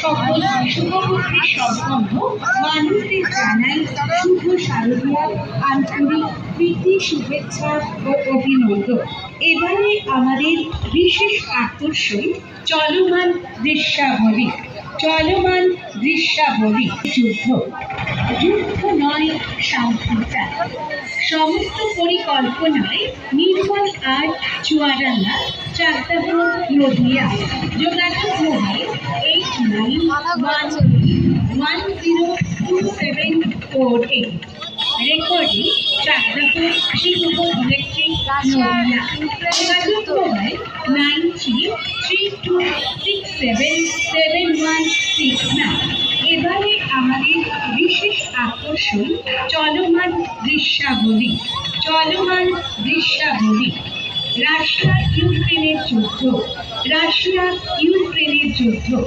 সকল শুভবুদ্ধি সম্পন্ন মানুষদের জানাই শুভ শারদীয়ার আন্তরিক প্রীতি, শুভেচ্ছা ও অভিনন্দন। এবারে আমাদের বিশেষ আকর্ষণ চলমান দৃশ্যাবলী। চলমান দৃশ্যাবলী যুদ্ধ। যুদ্ধ নয়, শান্তিটা। সমস্ত পরিকল্পনায় নির্মল আর চুয়াডাঙ্গা, চাকদাহ, নদিয়া। যোগাযোগ মোবাইল 891101024748। রেকর্ডিং চাকদাহ শিল্প ইলেকট্রিক, নদিয়া। যোগাযোগ মোবাইল 9332677169। এবারে আমাদের বিশেষ আকর্ষণ চলমান দৃশ্যাবলী। চলমান দৃশ্যাবলী। রাশিয়া ইউক্রেনের যুদ্ধ। রাশিয়া ইউক্রেনের যুদ্ধ।